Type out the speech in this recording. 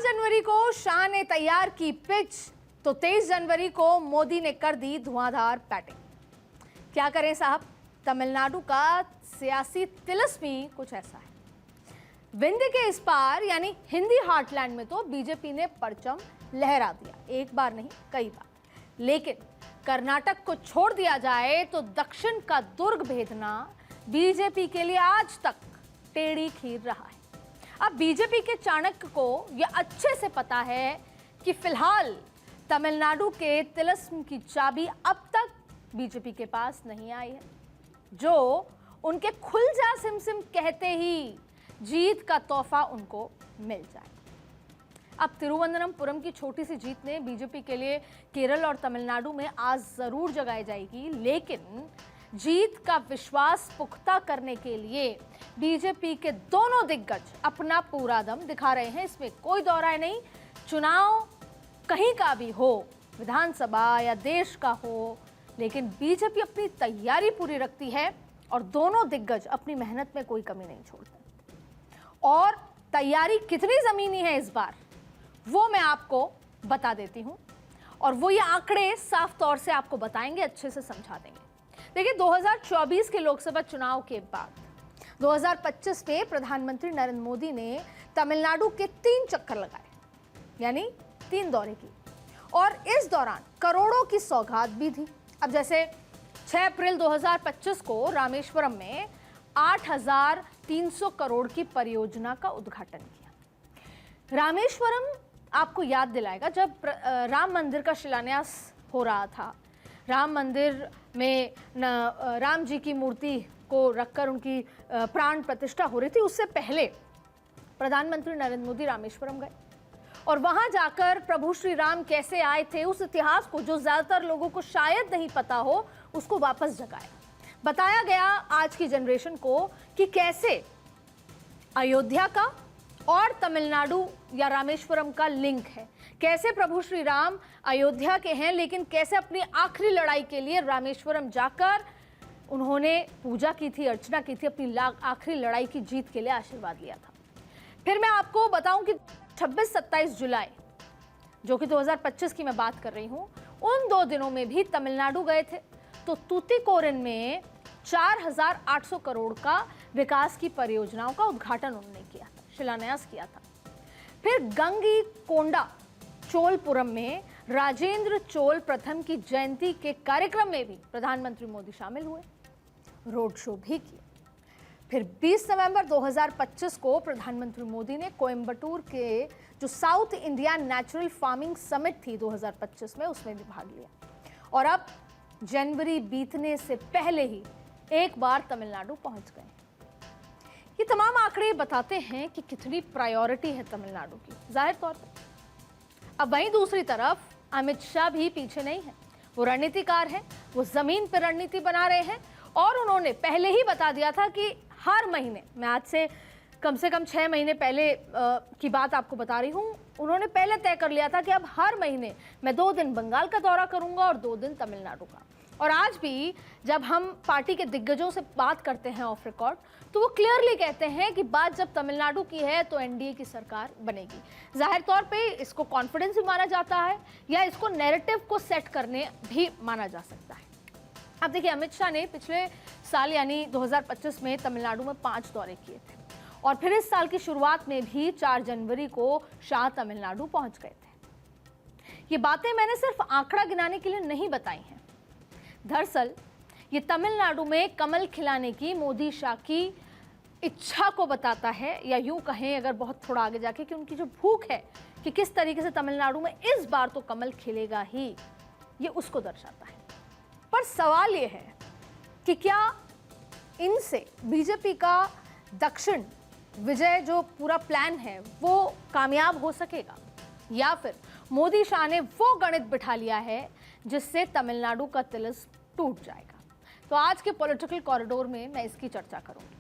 जनवरी को शाह ने तैयार की पिच तो 23 जनवरी को मोदी ने कर दी धुआंधार बैटिंग। क्या करें साहब, तमिलनाडु का सियासी तिलिस्मी कुछ ऐसा है। विंध्य के इस पार यानी हिंदी हार्टलैंड में तो बीजेपी ने परचम लहरा दिया, एक बार नहीं कई बार। लेकिन कर्नाटक को छोड़ दिया जाए तो दक्षिण का दुर्ग भेदना बीजेपी के लिए आज तक टेढ़ी खीर रहा है। अब बीजेपी के चाणक्य को यह अच्छे से पता है कि फिलहाल तमिलनाडु के तिलिस्म की चाबी अब तक बीजेपी के पास नहीं आई है, जो उनके खुल जा सिम कहते ही जीत का तोहफा उनको मिल जाए। अब तिरुवनंतपुरम की छोटी सी जीत ने बीजेपी के लिए केरल और तमिलनाडु में आज जरूर जगाई जाएगी, लेकिन जीत का विश्वास पुख्ता करने के लिए बीजेपी के दोनों दिग्गज अपना पूरा दम दिखा रहे हैं, इसमें कोई दो राय नहीं। चुनाव कहीं का भी हो, विधानसभा या देश का हो, लेकिन बीजेपी अपनी तैयारी पूरी रखती है और दोनों दिग्गज अपनी मेहनत में कोई कमी नहीं छोड़ते। और तैयारी कितनी जमीनी है इस बार, वो मैं आपको बता देती हूं, और वो ये आंकड़े साफ तौर से आपको बताएंगे, अच्छे से समझा देंगे। देखिए, 2024 के लोकसभा चुनाव के बाद 2025 में प्रधानमंत्री नरेंद्र मोदी ने तमिलनाडु के 3 चक्कर लगाए, यानी 3 दौरे की, और इस दौरान करोड़ों की सौगात भी थी। अब जैसे 6 अप्रैल 2025 को रामेश्वरम में 8,300 करोड़ की परियोजना का उद्घाटन किया। रामेश्वरम आपको याद दिलाएगा जब राम मंदिर का शिलान्यास हो रहा था। राम मंदिर में राम जी की मूर्ति को रखकर उनकी प्राण प्रतिष्ठा हो रही थी। उससे पहले प्रधानमंत्री नरेंद्र मोदी रामेश्वरम गए और वहां जाकर प्रभु श्री राम कैसे आए थे, उस इतिहास को जो ज्यादातर लोगों को शायद नहीं पता हो, उसको वापस जगाया। बताया गया आज की जनरेशन को कि कैसे अयोध्या का और तमिलनाडु या रामेश्वरम का लिंक है, कैसे प्रभु श्री राम अयोध्या के हैं, लेकिन कैसे अपनी आखिरी लड़ाई के लिए रामेश्वरम जाकर उन्होंने पूजा की थी, अर्चना की थी, अपनी आखिरी लड़ाई की जीत के लिए आशीर्वाद लिया था। फिर मैं आपको बताऊं कि 26-27 जुलाई, जो कि 2025 की मैं बात कर रही हूं, उन 2 दिनों में भी तमिलनाडु गए थे। तो तूतीकोरिन में 4,800 करोड़ का विकास की परियोजनाओं का उद्घाटन उन्होंने किया था, शिलान्यास किया था। फिर गंगईकोंडा चोलपुरम में राजेंद्र चोल प्रथम की जयंती के कार्यक्रम में भी प्रधानमंत्री मोदी शामिल हुए, रोड शो भी किया। फिर 20 नवंबर 2025 को प्रधानमंत्री मोदी ने कोयम्बटूर के जो south India natural farming summit थी 2025 में, उसमें भी भाग लिया। और अब जनवरी बीतने से पहले ही एक बार तमिलनाडु पहुंच गए। ये तमाम आंकड़े बताते हैं कि कितनी प्रायोरिटी है तमिलनाडु की, जाहिर तौर पर। अब वहीं दूसरी तरफ अमित शाह भी पीछे नहीं है। वो रणनीतिकार हैं, वो जमीन पर रणनीति बना रहे हैं, और उन्होंने पहले ही बता दिया था कि हर महीने, मैं आज से कम 6 महीने पहले की बात आपको बता रही हूँ, उन्होंने पहले तय कर लिया था कि अब हर महीने मैं 2 दिन बंगाल का दौरा करूंगा और 2 दिन तमिलनाडु का। और आज भी जब हम पार्टी के दिग्गजों से बात करते हैं ऑफ रिकॉर्ड, तो वो क्लियरली कहते हैं कि बात जब तमिलनाडु की है तो एनडीए की सरकार बनेगी। जाहिर तौर पे इसको कॉन्फिडेंस भी माना जाता है, या इसको नैरेटिव को सेट करने भी माना जा सकता है। अब देखिए, अमित शाह ने पिछले साल यानी 2025 में तमिलनाडु में 5 दौरे किए थे, और फिर इस साल की शुरुआत में भी 4 जनवरी को शाह तमिलनाडु पहुंच गए थे। ये बातें मैंने सिर्फ आंकड़ा गिनाने के लिए नहीं बताई हैं। दरअसल ये तमिलनाडु में कमल खिलाने की मोदी शाह की इच्छा को बताता है, या यूं कहें अगर बहुत थोड़ा आगे जाके, कि उनकी जो भूख है कि किस तरीके से तमिलनाडु में इस बार तो कमल खिलेगा ही, ये उसको दर्शाता है। पर सवाल ये है कि क्या इनसे बीजेपी का दक्षिण विजय जो पूरा प्लान है वो कामयाब हो सकेगा, या फिर मोदी शाह ने वो गणित बिठा लिया है जिससे तमिलनाडु का तिलिस्म टूट जाएगा। तो आज के पॉलिटिकल कॉरिडोर में मैं इसकी चर्चा करूंगी।